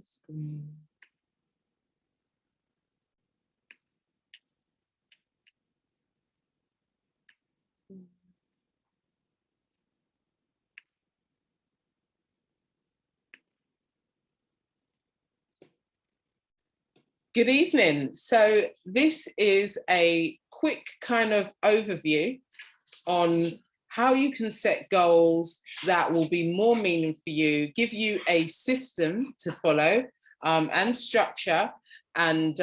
Screen. Good evening. So this is a quick kind of overview on how you can set goals that will be more meaningful for you, give you a system to follow and structure. And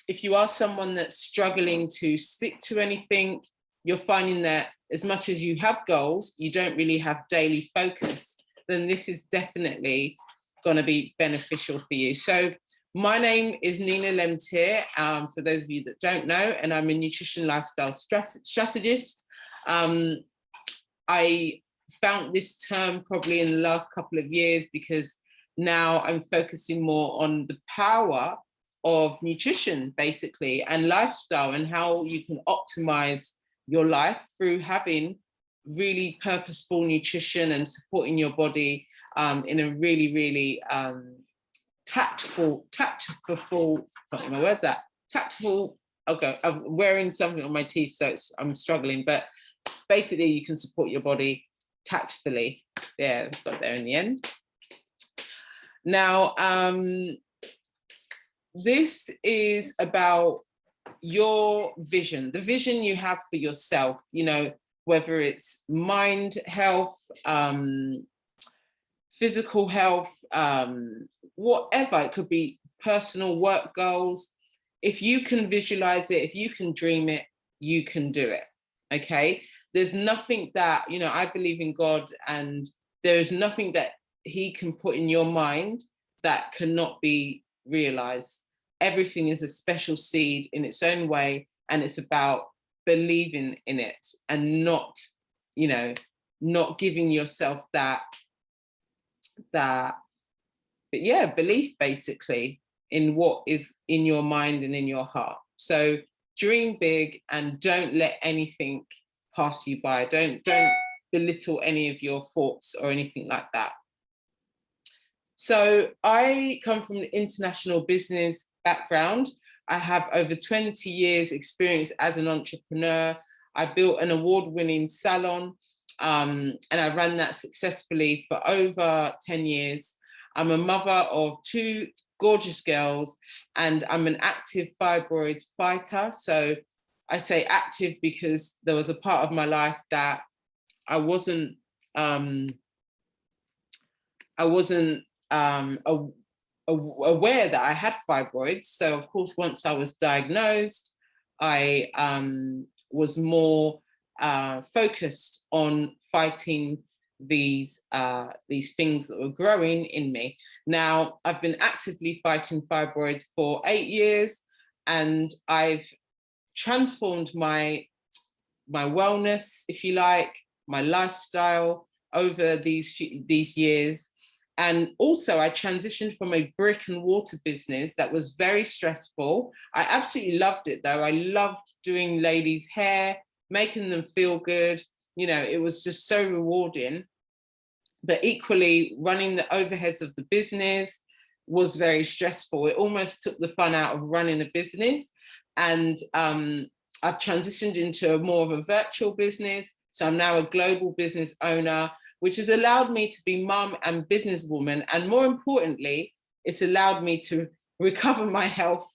if you are someone that's struggling to stick to anything, you're finding that as much as you have goals, you don't really have daily focus, then this is definitely going to be beneficial for you. So my name is Nina Lemtir, for those of you that don't know, and I'm a nutrition lifestyle strategist. I found this term probably in the last couple of years because now I'm focusing more on the power of nutrition, basically, and lifestyle, and how you can optimize your life through having really purposeful nutrition and supporting your body in a really tactful, sorry, my words out, tactful, okay, I'm wearing something on my teeth, so I'm struggling, but basically you can support your body tactfully. Yeah, got there in the end. Now, this is about your vision, the vision you have for yourself, you know, whether it's mind health, physical health, whatever, it could be personal work goals. If you can visualize it, if you can dream it, you can do it, okay? There's nothing that, you know, I believe in God, and there is nothing that he can put in your mind that cannot be realized. Everything is a special seed in its own way, and it's about believing in it and not, you know, not giving yourself that belief basically in what is in your mind and in your heart. So dream big and don't let anything pass you by. Don't belittle any of your thoughts or anything like that. So I come from an international business background. I have over 20 years experience as an entrepreneur. I built an award-winning salon and I ran that successfully for over 10 years. I'm a mother of 2 gorgeous girls, and I'm an active fibroid fighter. So I say active because there was a part of my life that I wasn't aware that I had fibroids. So of course, once I was diagnosed, I was more focused on fighting these things that were growing in me. Now, I've been actively fighting fibroids for 8 years, and I've transformed my wellness, if you like, my lifestyle over these years. And also I transitioned from a brick and mortar business that was very stressful. I absolutely loved it though. I loved doing ladies' hair, making them feel good. You know, it was just so rewarding. But equally, running the overheads of the business was very stressful. It almost took the fun out of running a business. And I've transitioned into more of a virtual business. So I'm now a global business owner, which has allowed me to be mum and businesswoman. And more importantly, it's allowed me to recover my health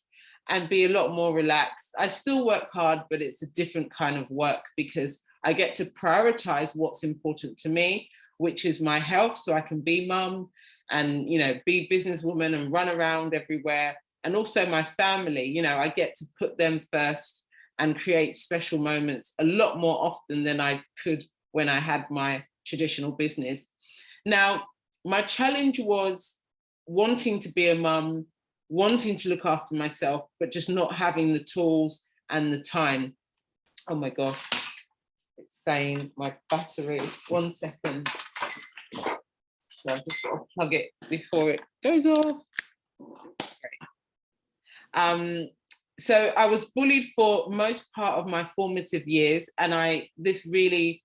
and be a lot more relaxed. I still work hard, but it's a different kind of work because I get to prioritize what's important to me, which is my health, so I can be mum and, you know, be businesswoman and run around everywhere. And also my family, you know, I get to put them first and create special moments a lot more often than I could when I had my traditional business. Now, my challenge was wanting to be a mum, wanting to look after myself, but just not having the tools and the time. Oh my gosh, it's saying my battery. 1 second. So I've just got to plug it before it goes off. Okay. So I was bullied for most part of my formative years, and this really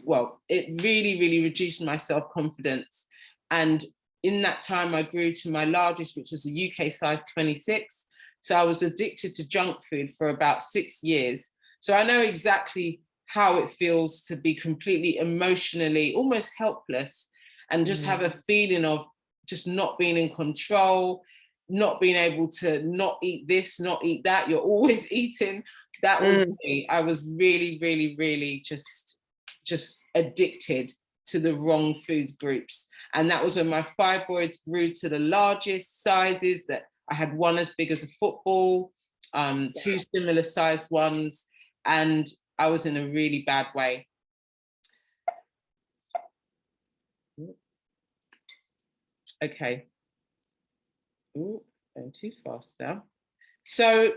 well, it really, really reduced my self-confidence. And in that time, I grew to my largest, which was a UK size 26. So I was addicted to junk food for about 6 years. So I know exactly how it feels to be completely emotionally almost helpless and just have a feeling of just not being in control, not being able to not eat this, not eat that. You're always eating. That was me. I was really, really, really just addicted to the wrong food groups. And that was when my fibroids grew to the largest sizes, that I had one as big as a football, two similar sized ones, and I was in a really bad way. Okay. Ooh, going too fast now. So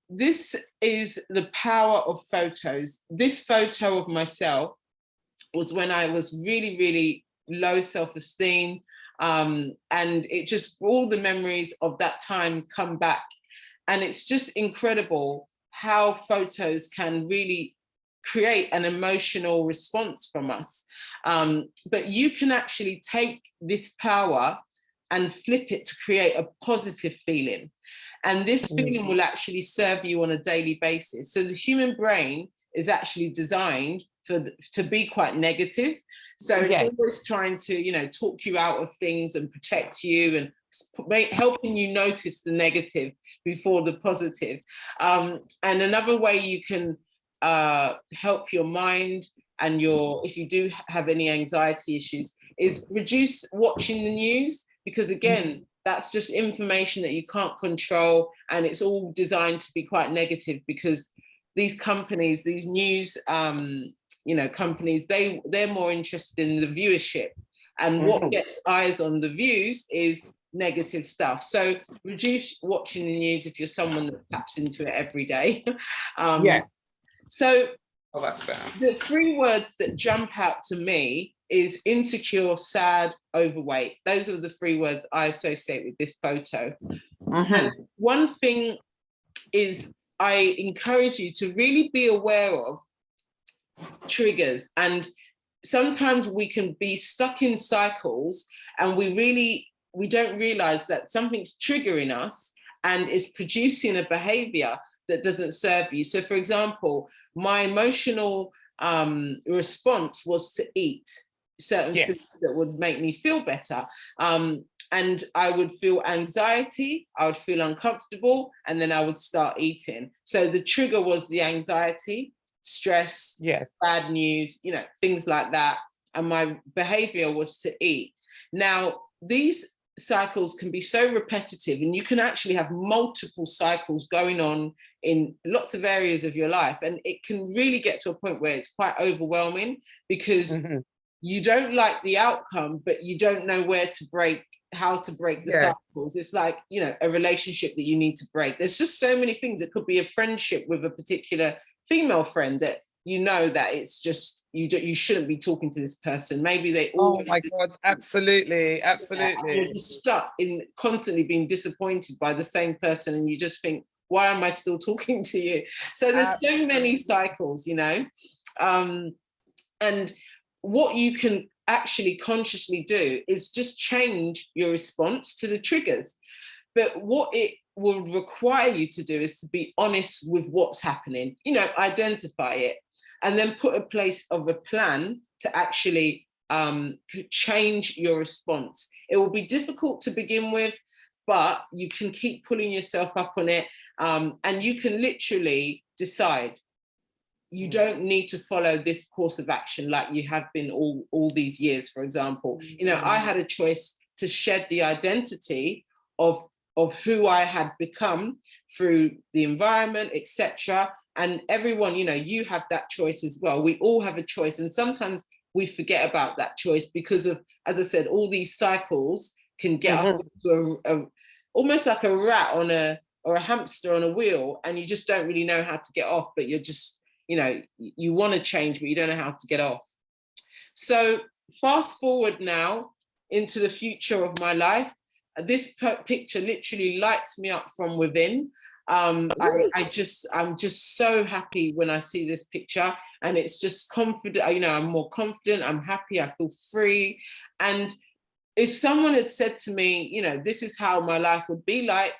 this is the power of photos. This photo of myself was when I was really, really low self-esteem. And it just, all the memories of that time come back. And it's just incredible how photos can really create an emotional response from us. But you can actually take this power and flip it to create a positive feeling. And this feeling will actually serve you on a daily basis. So the human brain is actually designed to be quite negative. So it's always trying to, you know, talk you out of things and protect you and helping you notice the negative before the positive. And another way you can help your mind and if you do have any anxiety issues, is reduce watching the news, because again, that's just information that you can't control, and it's all designed to be quite negative, because these companies, these news companies, they're more interested in the viewership, and what gets eyes on the views is negative stuff. So reduce watching the news if you're someone that taps into it every day. So that's better. The 3 words that jump out to me is insecure, sad, overweight. Those are the 3 words I associate with this photo. And one thing is, I encourage you to really be aware of triggers. And sometimes we can be stuck in cycles and we don't realize that something's triggering us and is producing a behavior that doesn't serve you. So for example, my emotional response was to eat certain foods that would make me feel better. And I would feel anxiety, I would feel uncomfortable, and then I would start eating. So the trigger was the anxiety, stress, bad news, things like that. And my behavior was to eat. Now, these cycles can be so repetitive, and you can actually have multiple cycles going on in lots of areas of your life. And it can really get to a point where it's quite overwhelming, because you don't like the outcome, but you don't know how to break the cycles. It's like, a relationship that you need to break. There's just so many things. It could be a friendship with a particular female friend that that it's just, you shouldn't be talking to this person. Maybe they always... Oh my God, absolutely. You're just stuck in constantly being disappointed by the same person, and you just think, why am I still talking to you? So there's so many cycles, and what you can actually consciously do is just change your response to the triggers. But what it will require you to do is to be honest with what's happening, identify it, and then put a place of a plan to actually change your response. It will be difficult to begin with, but you can keep pulling yourself up on it, and you can literally decide. You don't need to follow this course of action like you have been all these years, for example. I had a choice to shed the identity of who I had become through the environment, etc. And everyone, you have that choice as well. We all have a choice. And sometimes we forget about that choice because of, as I said, all these cycles can get us into almost like a rat or a hamster on a wheel, and you just don't really know how to get off, but you're just, you want to change, but you don't know how to get off. So fast forward now into the future of my life. This picture literally lights me up from within. I'm just so happy when I see this picture, and it's just confident, you know, I'm more confident, I'm happy, I feel free. And if someone had said to me, you know, this is how my life would be like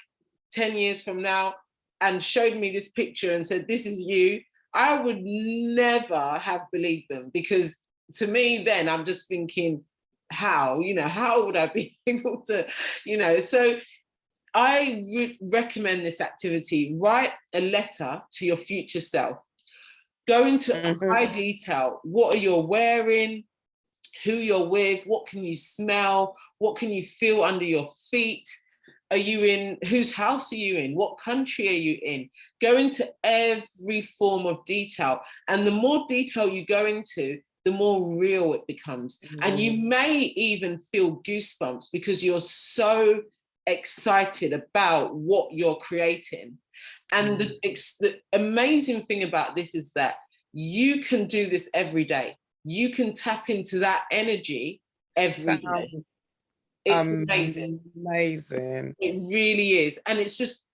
10 years from now, and showed me this picture and said, this is you, I would never have believed them, because to me then I'm just thinking, how, you know, how would I be able to, you know? So I would recommend this activity. Write a letter to your future self. Go into high detail. What are you wearing? Who you're with? What can you smell? What can you feel under your feet? Are you in, whose house are you in? What country are you in? Go into every form of detail. And the more detail you go into, the more real it becomes. And you may even feel goosebumps because you're so excited about what you're creating. And the amazing thing about this is that you can do this every day. You can tap into that energy every day. It's amazing. Amazing. It really is. And it's just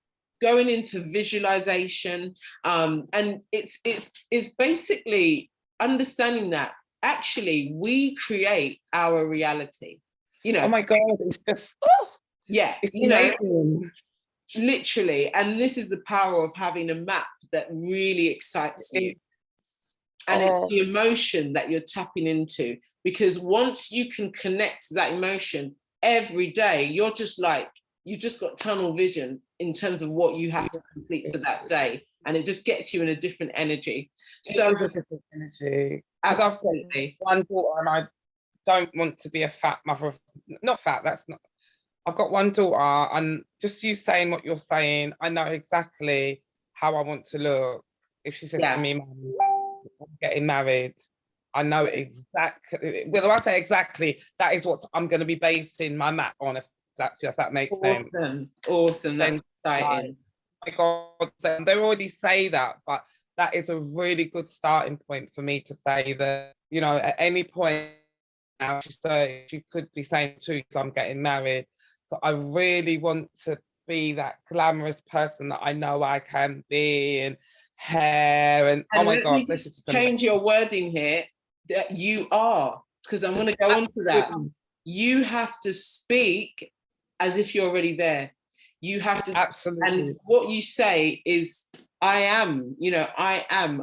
going into visualization. And it's basically understanding that actually we create our reality. You know, oh my God, it's just, yeah, it's you amazing. know, literally. And this is the power of having a map that really excites you. And it's the emotion that you're tapping into, because once you can connect to that emotion every day, you're just like, you just got tunnel vision in terms of what you have to complete for that day. And it just gets you in a different energy. So it's a different energy. absolutely. I've got one daughter and I don't want to be a fat mother of, not fat, that's not, I've got one daughter, and just you saying what you're saying, I know exactly how I want to look. If she says to me, Mum, I'm getting married, I know exactly, well, I say exactly, that is what I'm going to be basing my map on, if that makes sense. Awesome, that's exciting. Like, oh my God, they already say that, but that is a really good starting point for me to say that, you know, at any point now, she could be saying too, I'm getting married. So I really want to be that glamorous person that I know I can be, and hair, and oh my God, let's just change your wording here, that you are, because I'm going to go on to that. You have to speak as if you're already there. You have to, absolutely. And what you say is, I am, you know, I am,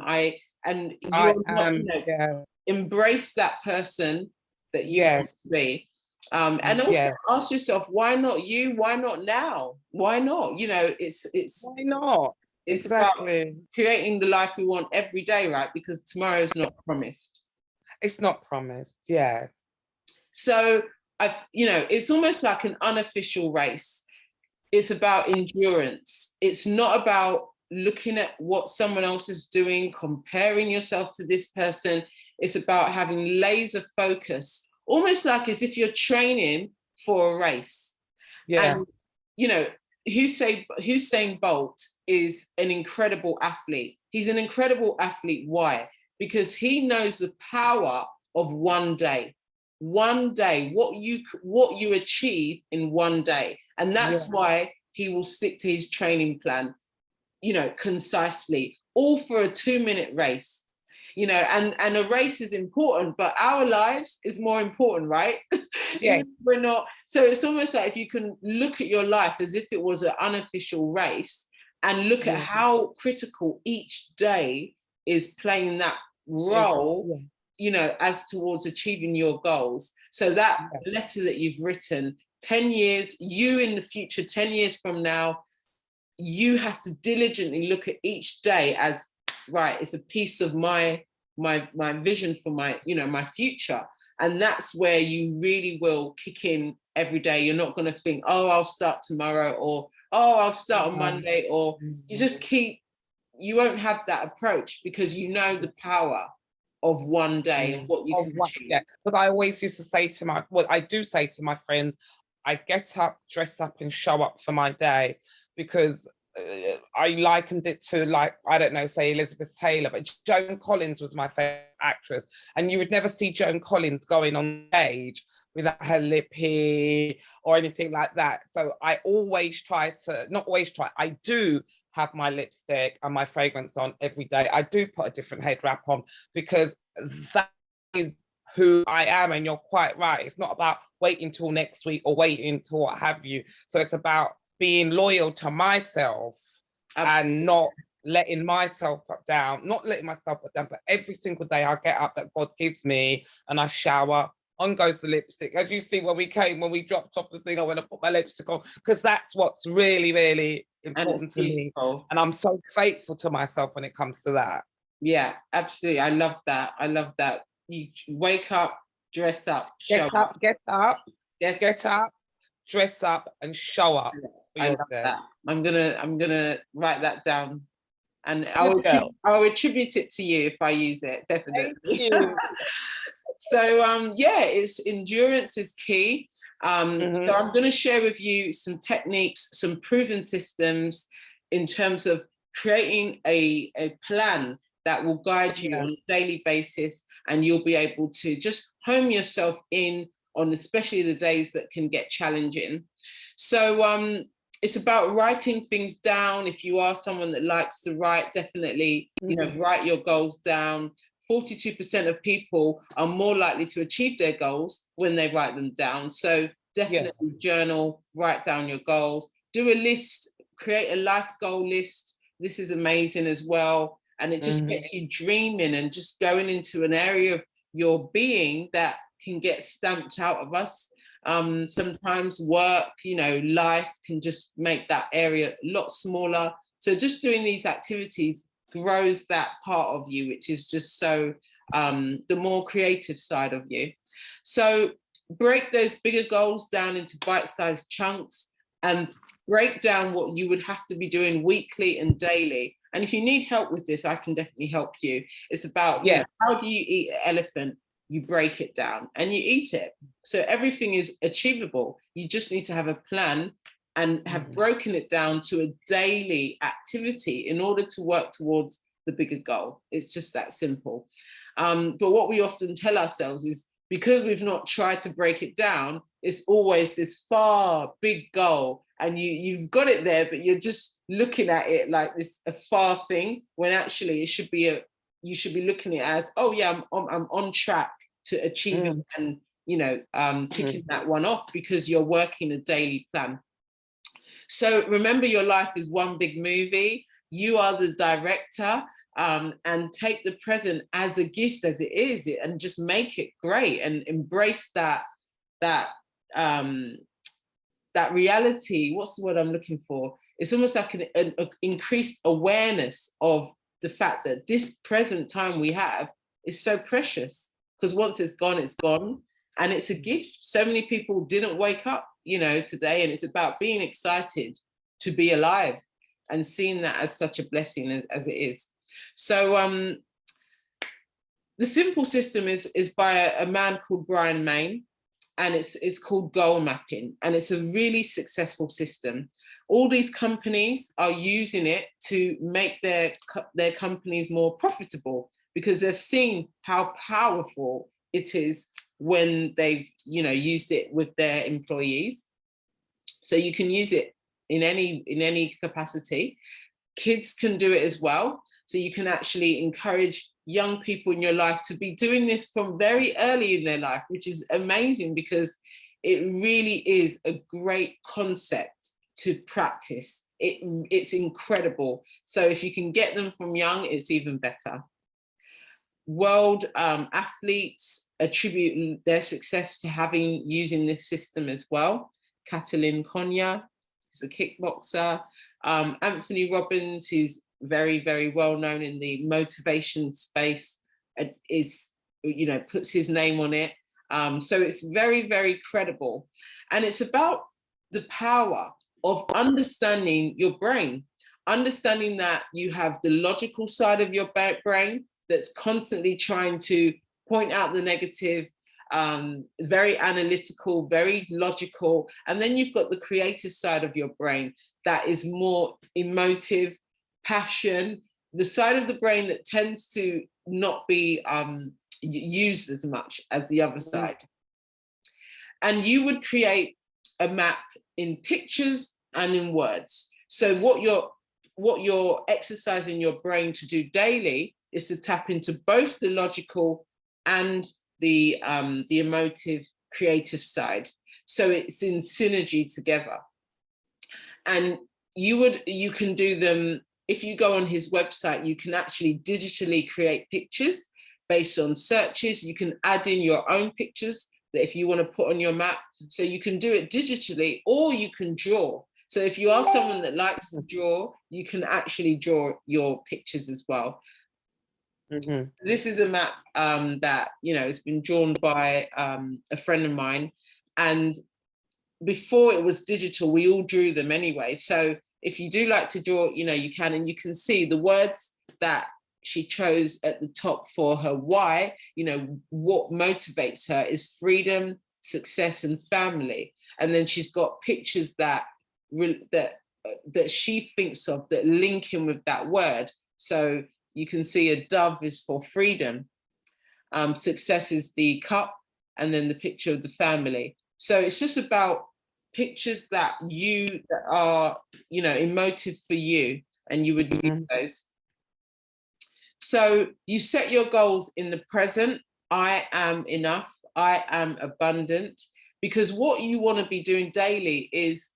and you're not, you know, embrace that person that you want to be. And also ask yourself, why not you? Why not now? Why not? You know, it's why not? It's exactly about creating the life we want every day, right? Because tomorrow is not promised. It's not promised, yeah. So you know, it's almost like an unofficial race. It's about endurance. It's not about looking at what someone else is doing, comparing yourself to this person. It's about having laser focus, almost like as if you're training for a race. Yeah. And, you know, Usain Bolt is an incredible athlete. He's an incredible athlete. Why? Because he knows the power of one day. One day, what you achieve in one day. And that's why he will stick to his training plan, you know, concisely, all for a 2-minute race. You know, and a race is important, but our lives is more important, right? Yeah. We're not. So it's almost like if you can look at your life as if it was an unofficial race, and look at how critical each day is playing that role, you know, as towards achieving your goals. So that letter that you've written, 10 years, you in the future, 10 years from now, you have to diligently look at each day as, right, it's a piece of my vision for my, you know, my future. And that's where you really will kick in every day. You're not going to think, oh, I'll start tomorrow, or oh, I'll start on Monday, or you just you won't have that approach, because you know the power of one day and what you can achieve. Yeah, because I always used to say to I do say to my friends, I get up, dress up and show up for my day, because I likened it to, like, I don't know, say Elizabeth Taylor, but Joan Collins was my favorite actress, and you would never see Joan Collins going on stage without her lippy or anything like that. So I always try to, not always try, I do have my lipstick and my fragrance on every day. I do put a different head wrap on, because that is who I am. And you're quite right, it's not about waiting till next week or waiting till what have you. So it's about being loyal to myself. Absolutely. And not letting myself down, but every single day I get up that God gives me, and I shower, on goes the lipstick. As you see, when we dropped off the thing, I went to put my lipstick on, because that's what's really, really important to me. And I'm so faithful to myself when it comes to that. Yeah, absolutely. I love that. I love that. You wake up, dress up, show up. Get up, dress up, and show up. I love that. I'm gonna write that down, and I'll attribute it to you if I use it, definitely. Thank you. So yeah, it's endurance is key. So I'm going to share with you some techniques, some proven systems in terms of creating a plan that will guide you on a daily basis, and you'll be able to just hone yourself in on especially the days that can get challenging. So it's about writing things down. If you are someone that likes to write, definitely, you know, write your goals down. 42% of people are more likely to achieve their goals when they write them down. So definitely journal, write down your goals, do a list, create a life goal list. This is amazing as well. And it just gets you dreaming and just going into an area of your being that can get stamped out of us. Sometimes work, you know, life can just make that area a lot smaller. So just doing these activities grows that part of you, which is just so the more creative side of you. So break those bigger goals down into bite-sized chunks and break down what you would have to be doing weekly and daily. And if you need help with this, I can definitely help you. It's about, you know, how do you eat an elephant? You break it down and you eat it. So everything is achievable. You just need to have a plan and have broken it down to a daily activity in order to work towards the bigger goal. It's just that simple. But what we often tell ourselves is, because we've not tried to break it down, it's always this far big goal, and you've got it there, but you're just looking at it like this a far thing, when actually it should be you should be looking at it as, oh yeah, I'm on track to achieving and, you know, ticking that one off, because you're working a daily plan. So remember, your life is one big movie. You are the director, and take the present as a gift as it is, and just make it great and embrace that reality. What's the word I'm looking for? It's almost like an increased awareness of the fact that this present time we have is so precious, because once it's gone, and it's a gift. So many people didn't wake up, you know, today, and it's about being excited to be alive and seeing that as such a blessing as it is. So the simple system is by a man called Brian Main, and it's called goal mapping, and it's a really successful system. All these companies are using it to make their companies more profitable, because they're seeing how powerful it is when they've, you know, used it with their employees. So you can use it in any capacity. Kids can do it as well. So you can actually encourage young people in your life to be doing this from very early in their life, which is amazing, because it really is a great concept to practice. It's incredible. So if you can get them from young, it's even better. World athletes attribute their success to using this system as well. Catalin Konya, who's a kickboxer, Anthony Robbins, who's very, very well known in the motivation space, is, you know, puts his name on it. So it's very, very credible. And it's about the power of understanding your brain, understanding that you have the logical side of your brain that's constantly trying to point out the negative, very analytical, very logical. And then you've got the creative side of your brain that is more emotive, passion, the side of the brain that tends to not be used as much as the other side. And you would create a map in pictures and in words. So what you're exercising your brain to do daily is to tap into both the logical and the emotive, creative side. So it's in synergy together. And you can do them, if you go on his website, you can actually digitally create pictures based on searches. You can add in your own pictures that if you want to put on your map. So you can do it digitally, or you can draw. So if you are someone that likes to draw, you can actually draw your pictures as well. This is a map that, you know, it's been drawn by a friend of mine. And before it was digital, we all drew them anyway. So if you do like to draw, you know, you can, and you can see the words that she chose at the top for her why, you know, what motivates her is freedom, success, and family. And then she's got pictures that she thinks of that link in with that word. So you can see a dove is for freedom, success is the cup, and then the picture of the family. So it's just about pictures that are, you know, emotive for you, and you would use those. So you set your goals in the present. I am enough. I am abundant. Because what you want to be doing daily is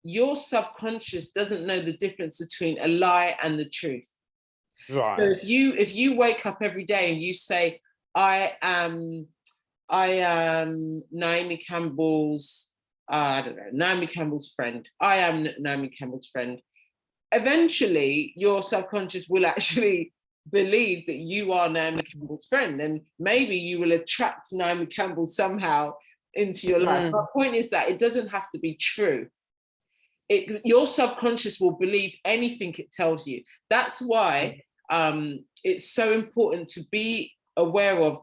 your subconscious doesn't know the difference between a lie and the truth. Right. So if you wake up every day and you say, I am Naomi Campbell's, I don't know, Naomi Campbell's friend. I am Naomi Campbell's friend. Eventually, your subconscious will actually believe that you are Naomi Campbell's friend, and maybe you will attract Naomi Campbell somehow into your life. My point is that it doesn't have to be true. Your subconscious will believe anything it tells you. That's why it's so important to be aware of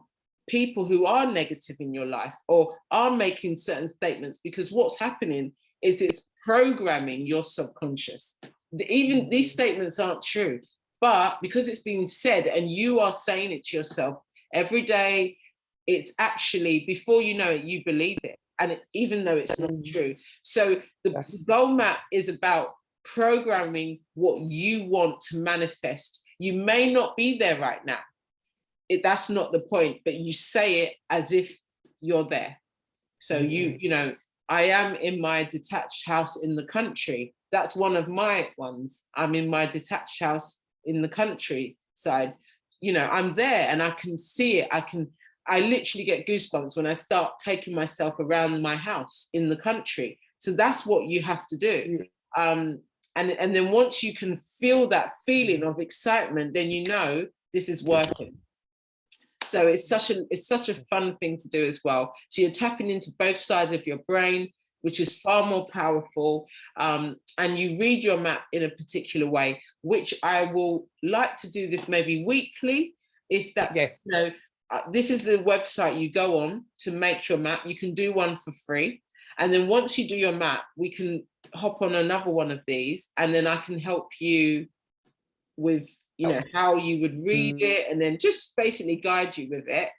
people who are negative in your life or are making certain statements, because what's happening is it's programming your subconscious. Even these statements aren't true, but because it's being said and you are saying it to yourself every day, it's actually, before you know it, you believe it. And even though it's not true. So the goal map is about programming what you want to manifest. You may not be there right now. That's not the point, but you say it as if you're there. So you know, I am in my detached house in the country. That's one of my ones. I'm in my detached house in the countryside. You know, I'm there and I can see it. I literally get goosebumps when I start taking myself around my house in the country. So that's what you have to do. And then once you can feel that feeling of excitement, then you know this is working. So it's such a fun thing to do as well. So you're tapping into both sides of your brain, which is far more powerful. And you read your map in a particular way, which I will like to do this maybe weekly, if that's, you know, this is the website you go on to make your map. You can do one for free. And then once you do your map, we can hop on another one of these, and then I can help you with, you know, how you would read it, and then just basically guide you with it.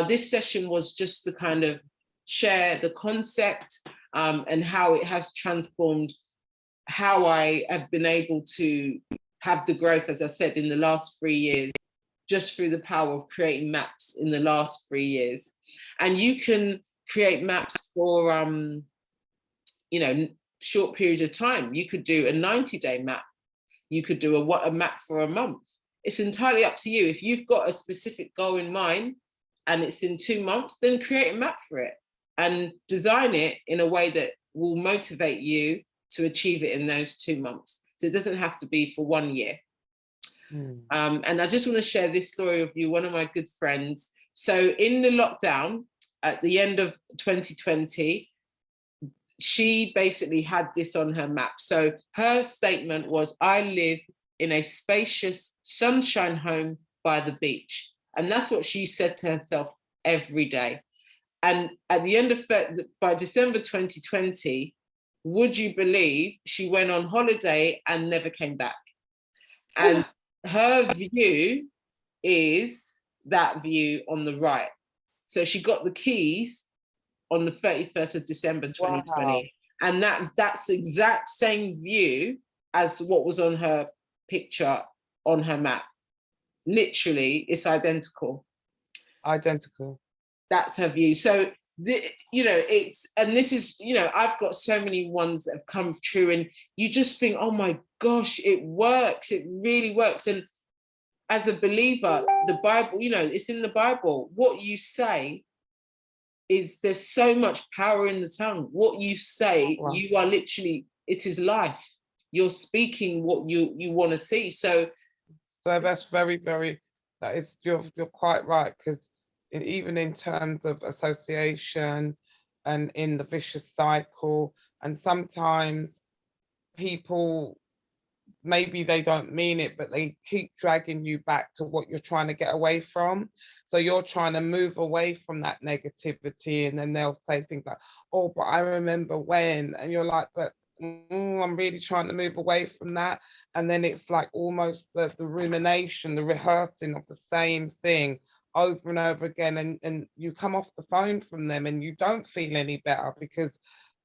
This session was just to kind of share the concept and how it has transformed how I have been able to have the growth, as I said, in the last 3 years, just through the power of creating maps in the last 3 years. And you can create maps for, you know, short periods of time. You could do a 90-day map. You could do a map for a month. It's entirely up to you. If you've got a specific goal in mind and it's in 2 months, then create a map for it and design it in a way that will motivate you to achieve it in those 2 months. So it doesn't have to be for 1 year. And I just want to share this story with you, one of my good friends. So in the lockdown at the end of 2020, she basically had this on her map. So her statement was, I live in a spacious sunshine home by the beach. And that's what she said to herself every day. And at the end of by December 2020, would you believe she went on holiday and never came back? And her view is that view on the right. So she got the keys on the 31st of December 2020. Wow. And that's the exact same view as what was on her picture on her map. Literally, it's identical. Identical. That's her view. So, you know, and this is, you know, I've got so many ones that have come true, and you just think, oh my gosh, it works. It really works. And as a believer, the Bible, you know, it's in the Bible. What you say there's so much power in the tongue. What you say, wow. You are literally, it is life. You're speaking what you want to see. So that's very, very, you're quite right, because even in terms of association and in the vicious cycle, and sometimes people, maybe they don't mean it, but they keep dragging you back to what you're trying to get away from. So you're trying to move away from that negativity, and then they'll say things like, oh, but I remember when, and you're like, but I'm really trying to move away from that. And then it's like almost the rumination, the rehearsing of the same thing over and over again, and you come off the phone from them and you don't feel any better because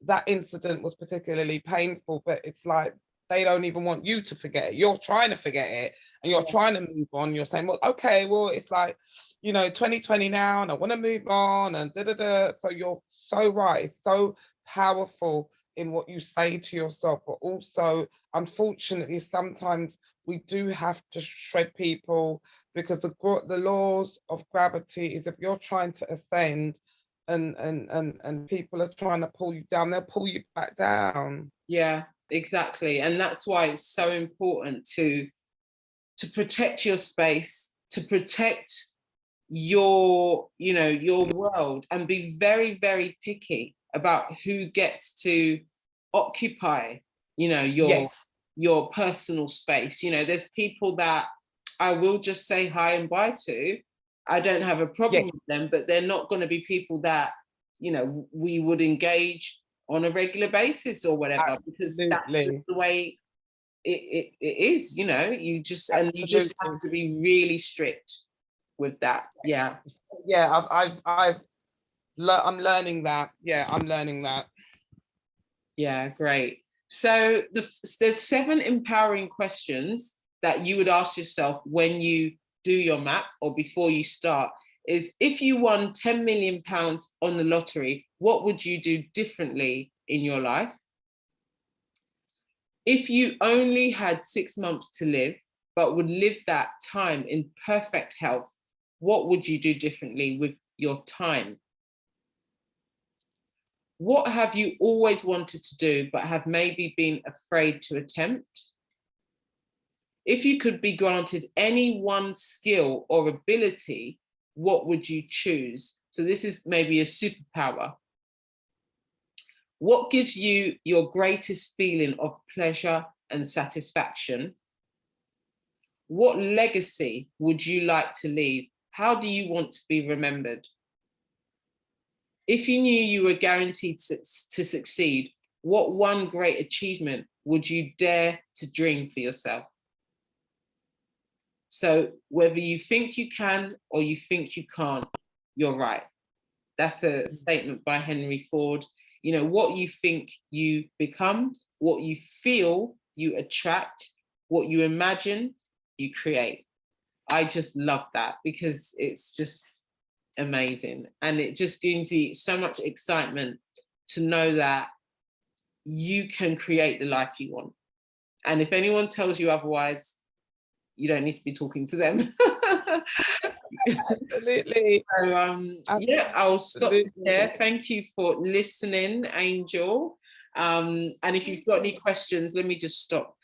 that incident was particularly painful, but it's like they don't even want you to forget it. You're trying to forget it and you're trying to move on. You're saying, well, okay, well, it's like, you know, 2020 now, and I want to move on, and da-da-da. So you're so right. It's so powerful in what you say to yourself, but also, unfortunately, sometimes we do have to shred people, because the laws of gravity is, if you're trying to ascend and people are trying to pull you down, they'll pull you back down. Yeah, exactly. And that's why it's so important to protect your space, to protect your, you know, your world, and be very, very picky about who gets to occupy, you know, your personal space. You know, there's people that I will just say hi and bye to. I don't have a problem with them, but they're not going to be people that, you know, we would engage on a regular basis or whatever. Absolutely. Because that's just the way it is, you know. You just Absolutely. And you just have to be really strict with that. Yeah. Yeah, I'm learning that. Yeah, I'm learning that. Yeah, great. So there's 7 empowering questions that you would ask yourself when you do your map or before you start. Is, if you won £10 million on the lottery, what would you do differently in your life? If you only had 6 months to live, but would live that time in perfect health, what would you do differently with your time? What have you always wanted to do, but have maybe been afraid to attempt? If you could be granted any one skill or ability, what would you choose? So this is maybe a superpower. What gives you your greatest feeling of pleasure and satisfaction? What legacy would you like to leave? How do you want to be remembered? If you knew you were guaranteed to succeed, what one great achievement would you dare to dream for yourself? So whether you think you can or you think you can't, you're right. That's a statement by Henry Ford. You know, what you think you become, what you feel you attract, what you imagine, you create. I just love that, because it's just amazing. And it just gives you so much excitement to know that you can create the life you want. And if anyone tells you otherwise, you don't need to be talking to them. Absolutely. So yeah, I'll stop there. Thank you for listening, Angel. And if you've got any questions, let me just stop